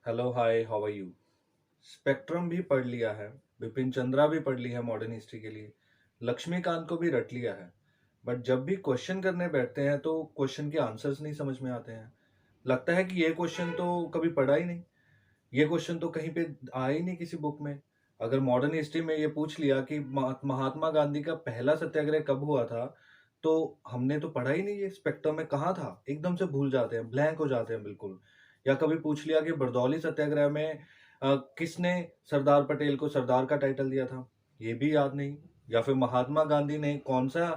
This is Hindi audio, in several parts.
Hello hi how are you. Spectrum भी पढ़ लिया है, बिपिन चंद्रा भी पढ़ ली है मॉडर्न हिस्ट्री के लिए, लक्ष्मीकांत को भी रट लिया है। बट जब भी क्वेश्चन करने बैठते हैं तो क्वेश्चन के आंसर्स नहीं समझ में आते हैं। लगता है कि ये क्वेश्चन तो कभी पढ़ा ही नहीं, ये क्वेश्चन तो कहीं पे आया ही नहीं किसी बुक में। अगर मॉडर्न हिस्ट्री में ये पूछ लिया कि महात्मा गांधी का पहला सत्याग्रह कब हुआ था, तो हमने तो पढ़ा ही नहीं, ये स्पेक्ट्रम में कहाँ था, एकदम से भूल जाते हैं, ब्लैंक हो जाते हैं बिल्कुल। या कभी पूछ लिया कि बरदौली सत्याग्रह में किसने सरदार पटेल को सरदार का टाइटल दिया था, ये भी याद नहीं। या फिर महात्मा गांधी ने कौन सा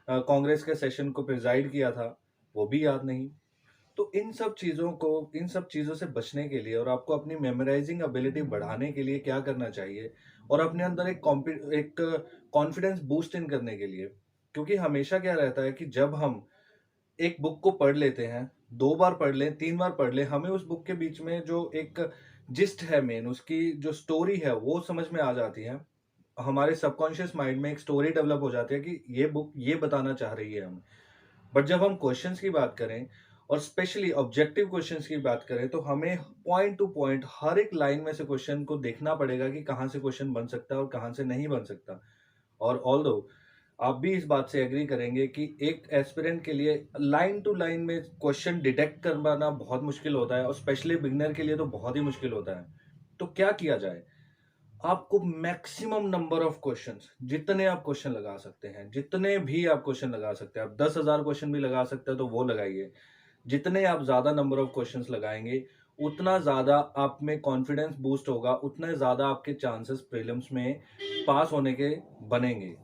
कांग्रेस के सेशन को प्रिजाइड किया था, वो भी याद नहीं। तो इन सब चीज़ों से बचने के लिए और आपको अपनी मेमोराइजिंग एबिलिटी बढ़ाने के लिए क्या करना चाहिए, और अपने अंदर एक कॉन्फिडेंस बूस्ट इन करने के लिए, क्योंकि हमेशा क्या रहता है कि जब हम एक बुक को पढ़ लेते हैं, 2 बार पढ़ लें, 3 बार पढ़ लें, हमें उस बुक के बीच में जो एक जिस्ट है मेन, उसकी जो स्टोरी है, वो समझ में आ जाती है। हमारे सबकॉन्शियस माइंड में एक स्टोरी डेवलप हो जाती है कि ये बुक ये बताना चाह रही है हमें। बट जब हम क्वेश्चंस की बात करें और स्पेशली ऑब्जेक्टिव क्वेश्चंस की बात करें, तो हमें पॉइंट टू पॉइंट हर एक लाइन में से क्वेश्चन को देखना पड़ेगा कि कहाँ से क्वेश्चन बन सकता है और कहाँ से नहीं बन सकता। और ऑल्दो आप भी इस बात से एग्री करेंगे कि एक एस्पिरेंट के लिए लाइन टू लाइन में क्वेश्चन डिटेक्ट कर पाना बहुत मुश्किल होता है, और स्पेशली बिगनर के लिए तो बहुत ही मुश्किल होता है। तो क्या किया जाए? आपको मैक्सिमम नंबर ऑफ क्वेश्चंस, जितने आप क्वेश्चन लगा सकते हैं, जितने भी आप क्वेश्चन लगा सकते हैं, आप 10,000 क्वेश्चन भी लगा सकते हैं तो वो लगाइए। जितने आप ज़्यादा नंबर ऑफ क्वेश्चंस लगाएँगे, उतना ज़्यादा आप में कॉन्फिडेंस बूस्ट होगा, उतने ज़्यादा आपके चांसेस प्रीलिम्स में पास होने के बनेंगे।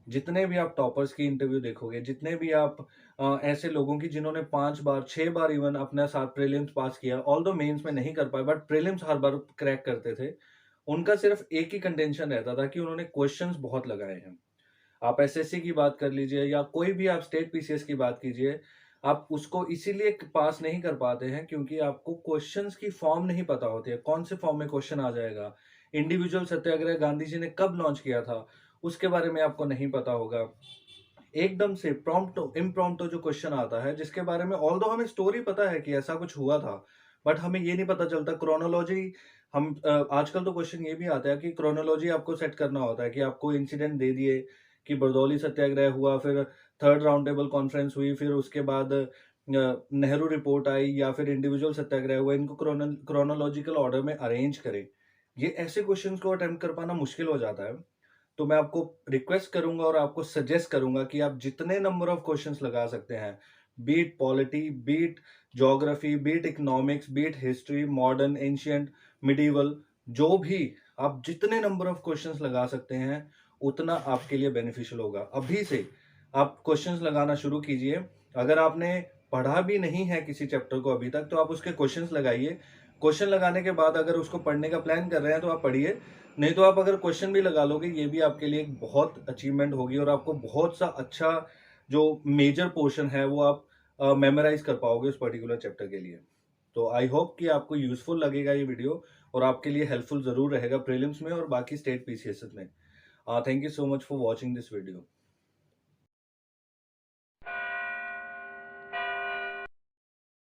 जितने भी आप टॉपर्स की इंटरव्यू देखोगे, जितने भी आप ऐसे लोगों की जिन्होंने 5 बार, 6 बार इवन अपना साथ प्रीलिम्स पास किया, ऑल्दो मेंस में नहीं कर पाए but prelims her bar crack करते थे। उनका सिर्फ एक ही कंटेंशन रहता था कि उन्होंने क्वेश्चंस बहुत लगाए हैं। आप एसएससी की बात कर लीजिए या कोई भी आप स्टेट पीसीएस की बात कीजिए, आप उसको इसीलिए पास नहीं कर पाते हैं क्योंकि आपको क्वेश्चंस की फॉर्म नहीं पता होती है, कौन से फॉर्म में क्वेश्चन आ जाएगा। इंडिविजुअल सत्याग्रह गांधी जी ने कब लॉन्च किया था, उसके बारे में आपको नहीं पता होगा। एकदम से प्रॉम्प्ट इम्प्रॉम्प्टो जो क्वेश्चन आता है, जिसके बारे में ऑल्दो हमें स्टोरी पता है कि ऐसा कुछ हुआ था, बट हमें ये नहीं पता चलता क्रोनोलॉजी। आजकल तो क्वेश्चन ये भी आता है कि क्रोनोलॉजी आपको सेट करना होता है कि आपको इंसिडेंट दे दिए कि बरदौली सत्याग्रह हुआ, फिर थर्ड राउंड टेबल कॉन्फ्रेंस हुई, फिर उसके बाद नेहरू रिपोर्ट आई, या फिर इंडिविजुअल सत्याग्रह हुआ, इनको क्रोनोलॉजिकल ऑर्डर में अरेंज करें। ये ऐसे क्वेश्चंस को अटेम्प्ट कर पाना मुश्किल हो जाता है। तो मैं आपको रिक्वेस्ट करूंगा और आपको सजेस्ट करूंगा कि आप जितने नंबर ऑफ क्वेश्चंस लगा सकते हैं, beat polity, beat geography, beat economics, beat history, modern, ancient, medieval, जो भी आप जितने नंबर ऑफ क्वेश्चंस लगा सकते हैं, उतना आपके लिए बेनिफिशियल होगा। अभी से आप क्वेश्चंस लगाना शुरू कीजिए। अगर आपने पढ़ा भी नहीं है किसी चैप्टर को अभी तक, तो आप उसके क्वेश्चंस लगाइए। क्वेश्चन लगाने के बाद अगर उसको पढ़ने का प्लान कर रहे हैं तो आप पढ़िए, नहीं तो आप अगर क्वेश्चन भी लगा लोगे, ये भी आपके लिए एक बहुत अचीवमेंट होगी और आपको बहुत सा अच्छा जो मेजर पोर्शन है वो आप मेमोराइज कर पाओगे उस पर्टिकुलर चैप्टर के लिए। तो आई होप कि आपको यूजफुल लगेगा ये वीडियो, और आपके लिए हेल्पफुल जरूर रहेगा प्रीलिम्स में और बाकी स्टेट पीसीएस में। Thank you so much for watching this video.